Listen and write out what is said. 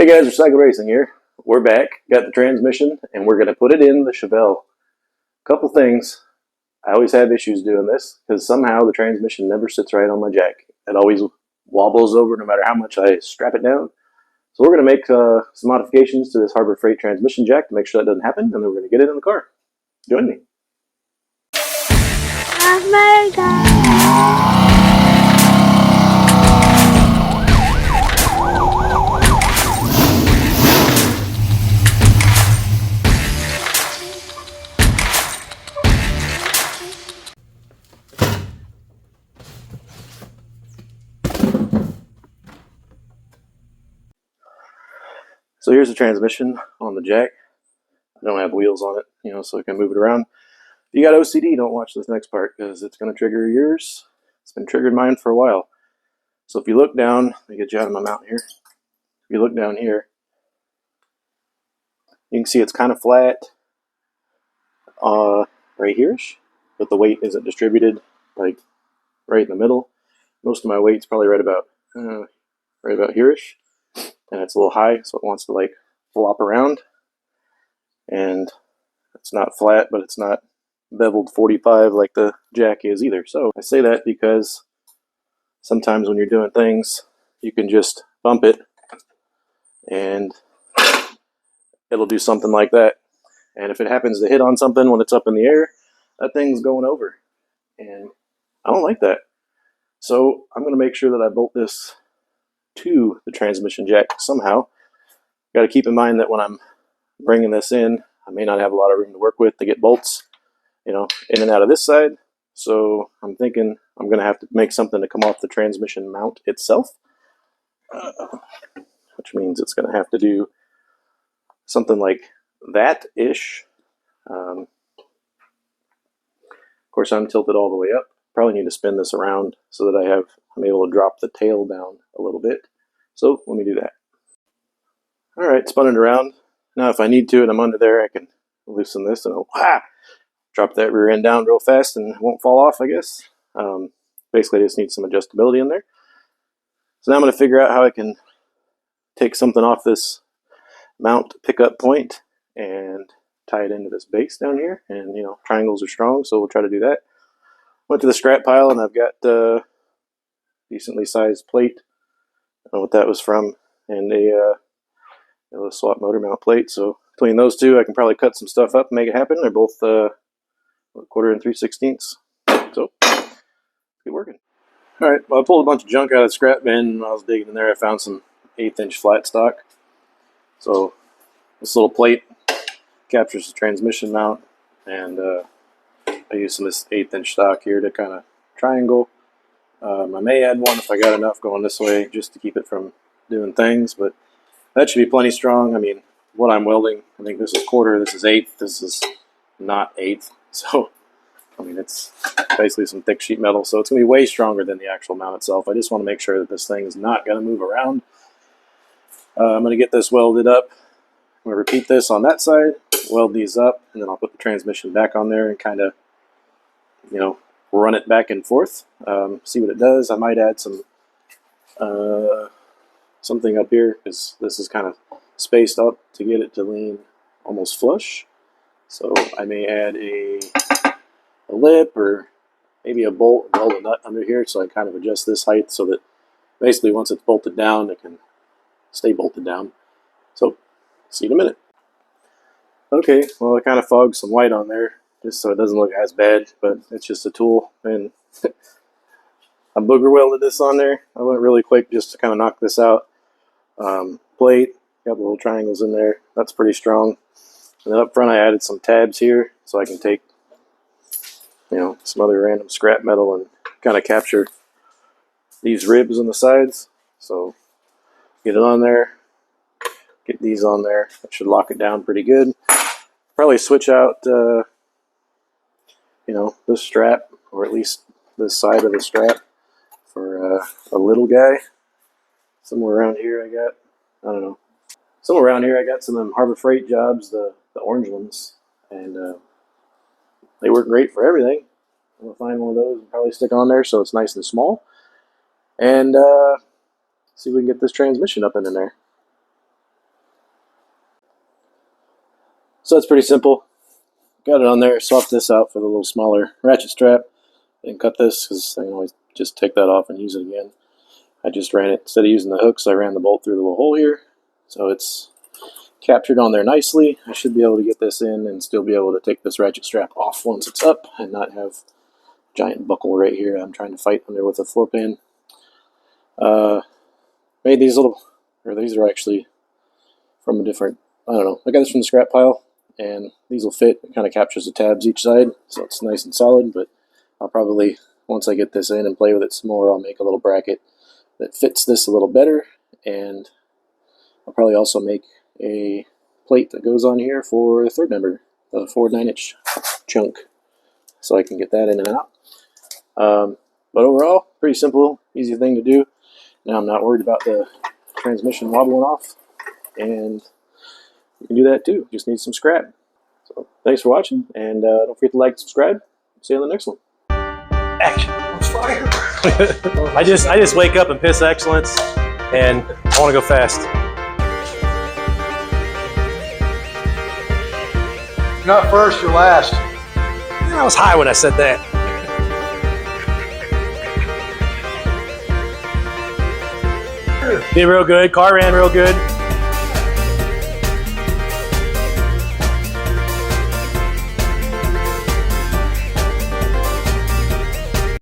Hey guys, Recycle Racing here. We're back, got the transmission, and we're going to put it in the Chevelle. Couple things. I always have issues doing this because somehow the transmission never sits right on my jack. It always wobbles over no matter how much I strap it down. So we're going to make some modifications to this Harbor Freight transmission jack to make sure that doesn't happen, and then we're going to get it in the car. Join me. So here's the transmission on the jack. I don't have wheels on it, so I can move it around. If you got OCD, don't watch this next part because it's going to trigger yours. It's been triggered mine for a while. So if you look down, let me get you out of my mount here. If you look down here, you can see it's kind of flat right here-ish, but the weight isn't distributed like right in the middle. Most of my weight's probably right about here-ish, and it's a little high, so it wants to like flop around. And it's not flat, but it's not beveled 45 like the jack is either. So I say that because sometimes when you're doing things, you can just bump it and it'll do something like that. And if it happens to hit on something when it's up in the air, that thing's going over. And I don't like that. So I'm going to make sure that I bolt this to the transmission jack somehow. Got to keep in mind that when I'm bringing this in, I may not have a lot of room to work with to get bolts, in and out of this side. So I'm thinking I'm going to have to make something to come off the transmission mount itself, which means it's going to have to do something like that-ish. Of course, I'm tilted all the way up. Probably need to spin this around so that I'm able to drop the tail down a little bit. So let me do that. All right, spun it around. Now if I need to and I'm under there, I can loosen this and drop that rear end down real fast and it won't fall off, I guess. Basically, I just need some adjustability in there. So now I'm going to figure out how I can take something off this mount pickup point and tie it into this base down here. And, triangles are strong, so we'll try to do that. Went to the scrap pile and I've got a decently sized plate. I don't know what that was from. And a swap motor mount plate. So between those two, I can probably cut some stuff up and make it happen. They're both 1/4 and 3/16. So keep working. All right. Well, I pulled a bunch of junk out of the scrap bin. And when I was digging in there, I found some 1/8" flat stock. So this little plate captures the transmission mount, and I use some of this 1/8" stock here to kind of triangle. I may add one if I got enough going this way, just to keep it from doing things, but that should be plenty strong. I mean, what I'm welding, I think this is 1/4, this is 1/8, this is not 1/8. So, I mean, it's basically some thick sheet metal, so it's going to be way stronger than the actual mount itself. I just want to make sure that this thing is not going to move around. I'm going to get this welded up. I'm going to repeat this on that side, weld these up, and then I'll put the transmission back on there and kind of, run it back and forth, see what it does. I might add some something up here because this is kind of spaced up to get it to lean almost flush. So I may add a lip or maybe a bolt, weld a nut under here so I kind of adjust this height so that basically once it's bolted down, it can stay bolted down. So see you in a minute. Okay, well I kind of fogged some white on there just so it doesn't look as bad, but it's just a tool, and I booger welded this on there. I went really quick just to kind of knock this out. Plate, got the little triangles in there. That's pretty strong. And then up front I added some tabs here so I can take, some other random scrap metal and kind of capture these ribs on the sides. So get it on there, get these on there. That should lock it down pretty good. Probably switch out, this strap, or at least this side of the strap for a little guy. Somewhere around here I got some of them Harbor Freight jobs, the orange ones, and they work great for everything. I'm going to find one of those and probably stick on there so it's nice and small. And see if we can get this transmission up in there. So it's pretty simple. Got it on there, swapped this out for the little smaller ratchet strap, and cut this because I can always just take that off and use it again. I just ran it, instead of using the hooks, I ran the bolt through the little hole here. So it's captured on there nicely. I should be able to get this in and still be able to take this ratchet strap off once it's up and not have a giant buckle right here I'm trying to fight under with a floor pan. Made these little, or these are actually from a different, I don't know, I got this from the scrap pile, and these will fit. It kind of captures the tabs each side, so it's nice and solid, but I'll probably, once I get this in and play with it some more, I'll make a little bracket that fits this a little better, and I'll probably also make a plate that goes on here for the third member, the forward 9-inch chunk, so I can get that in and out. But overall, pretty simple, easy thing to do. Now I'm not worried about the transmission wobbling off, and you can do that too. Just need some scrap. So thanks for watching, and don't forget to like and subscribe. See you on the next one. Action. It's fire. I just wake up and piss excellence, and I want to go fast. You're not first, you're last. I was high when I said that. Did real good. Car ran real good.